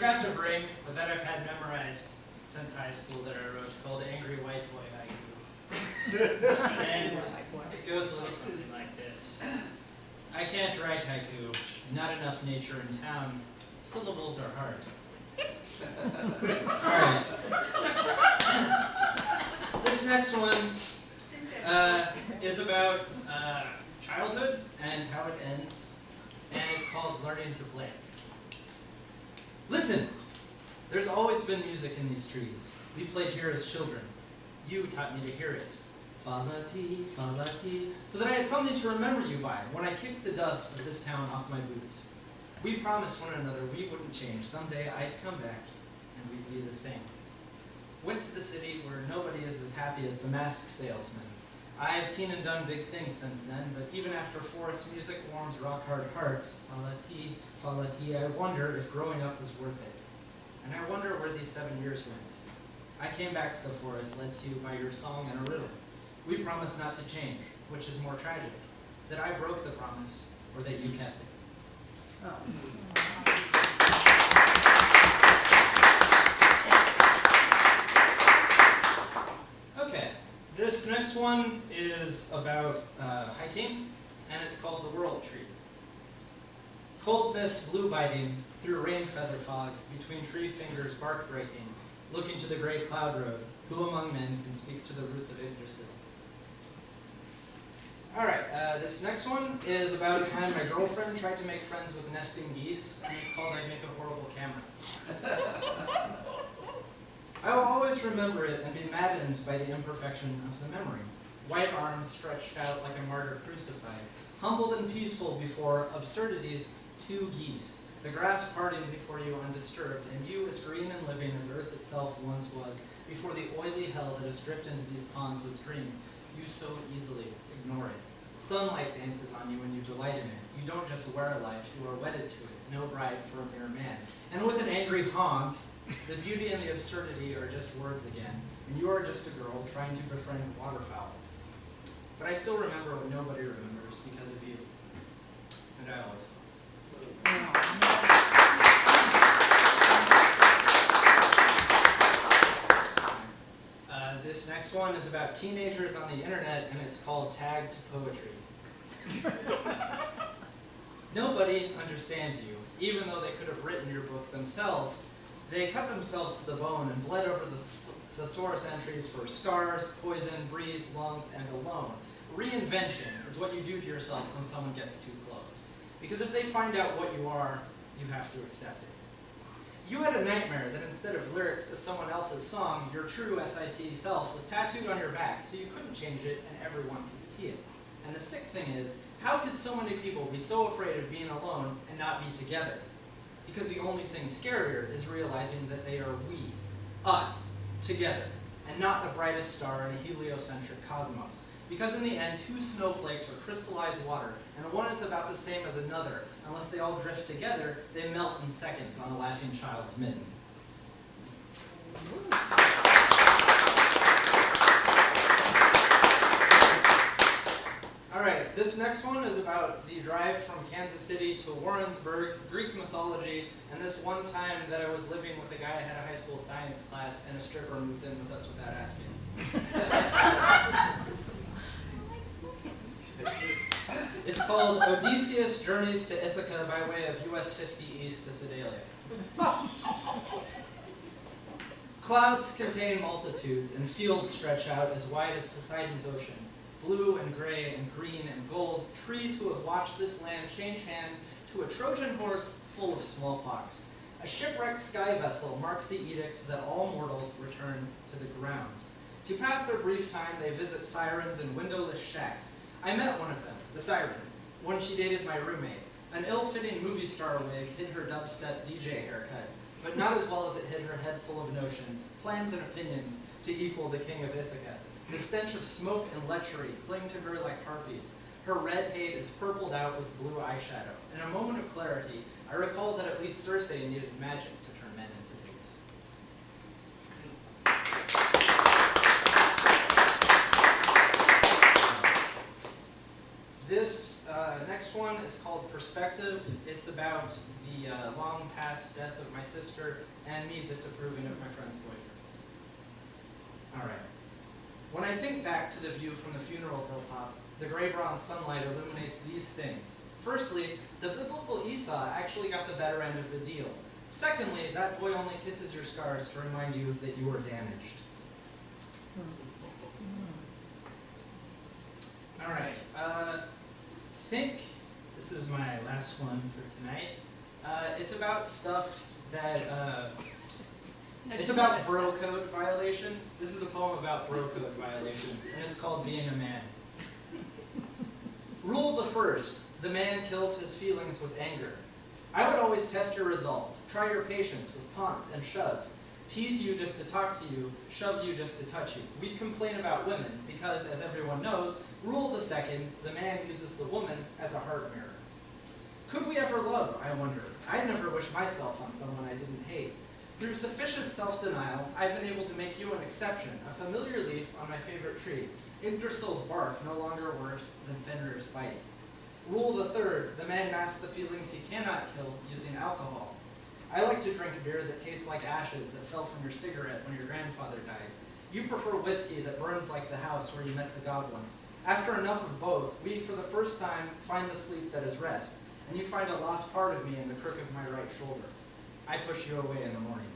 forgot to bring, but that I've had memorized since high school that I wrote, called Angry White Boy Haiku. And it goes a little something like this. I can't write haiku, not enough nature in town. Syllables are hard. Alright. This next one is about childhood and how it ends, and it's called Learning to Play. Listen! There's always been music in these trees. We played here as children. You taught me to hear it. Fa-la-ti, fa-la-ti, so that I had something to remember you by when I kicked the dust of this town off my boots. We promised one another we wouldn't change. Someday I'd come back and we'd be the same. Went to the city where nobody is as happy as the masked salesman. I have seen and done big things since then, but even after forest music warms rock-hard hearts, fa-la-ti, fa-la-ti, I wonder if growing up was worth it. And I wonder where these 7 years went. I came back to the forest, led to you by your song and a rhythm. We promised not to change, which is more tragic, that I broke the promise or that you kept it. Okay, this next one is about hiking, and it's called The World Tree. Cold mist blue biting through rain feather fog, between tree fingers bark breaking, looking to the gray cloud road, who among men can speak to the roots of Yggdrasil? Alright, this next one is about a time my girlfriend tried to make friends with nesting geese, and it's called I Make a Horrible Camera. I will always remember it and be maddened by the imperfection of the memory. White arms stretched out like a martyr crucified, humbled and peaceful before absurdities, 2 geese. The grass parting before you undisturbed, and you as green and living as earth itself once was, before the oily hell that has dripped into these ponds was dreamed. You so easily ignore it. Sunlight dances on you and you delight in it. You don't just wear a life, you are wedded to it, no bride for a mere man. And with an angry honk, the beauty and the absurdity are just words again, and you are just a girl trying to befriend waterfowl. But I still remember what nobody remembers because of you. And I always will. This next one is about teenagers on the internet, and it's called Tag to Poetry. Nobody understands you, even though they could have written your book themselves. They cut themselves to the bone and bled over the thesaurus entries for scars, poison, breathe, lungs, and alone. Reinvention is what you do to yourself when someone gets too close. Because if they find out what you are, you have to accept it. You had a nightmare that instead of lyrics to someone else's song, your true SIC self was tattooed on your back, so you couldn't change it and everyone could see it. And the sick thing is, how could so many people be so afraid of being alone and not be together? Because the only thing scarier is realizing that they are we, us, together, and not the brightest star in a heliocentric cosmos. Because in the end, 2 snowflakes are crystallized water, and one is about the same as another. Unless they all drift together, they melt in seconds on a laughing child's mitten. Alright, this next one is about the drive from Kansas City to Warrensburg, Greek mythology, and this one time that I was living with a guy I had a high school science class, and a stripper moved in with us without asking. It's called Odysseus Journeys to Ithaca by way of US 50 East to Sedalia. Clouds contain multitudes, and fields stretch out as wide as Poseidon's ocean. Blue and gray and green and gold, trees who have watched this land change hands to a Trojan horse full of smallpox. A shipwrecked sky vessel marks the edict that all mortals return to the ground. To pass their brief time, they visit sirens in windowless shacks. I met one of them, the sirens, when she dated my roommate. An ill-fitting movie star wig hid her dubstep DJ haircut, but not as well as it hid her head full of notions, plans and opinions to equal the king of Ithaca. The stench of smoke and lechery cling to her like harpies. Her red hate is purpled out with blue eyeshadow. In a moment of clarity, I recall that at least Circe needed magic to turn men into pigs. This next one is called Perspective. It's about the long past death of my sister and me disapproving of my friend's boyfriends. All right. When I think back to the view from the funeral hilltop, the gray bronze sunlight illuminates these things. Firstly, the biblical Esau actually got the better end of the deal. Secondly, that boy only kisses your scars to remind you that you were damaged. All right, I think this is my last one for tonight. It's about stuff that, it's about bro code violations. This is a poem about bro code violations, and it's called Being a Man. Rule the first, the man kills his feelings with anger. I would always test your resolve, try your patience with taunts and shoves, tease you just to talk to you, shove you just to touch you. We'd complain about women because, as everyone knows, rule the second, the man uses the woman as a heart mirror. Could we ever love, I wonder? I'd never wish myself on someone I didn't hate. Through sufficient self-denial, I've been able to make you an exception, a familiar leaf on my favorite tree. Yggdrasil's bark no longer worse than Fenrir's bite. Rule the third, the man masks the feelings he cannot kill using alcohol. I like to drink beer that tastes like ashes that fell from your cigarette when your grandfather died. You prefer whiskey that burns like the house where you met the goblin. After enough of both, we, for the first time, find the sleep that is rest, and you find a lost part of me in the crook of my right shoulder. I push you away in the morning.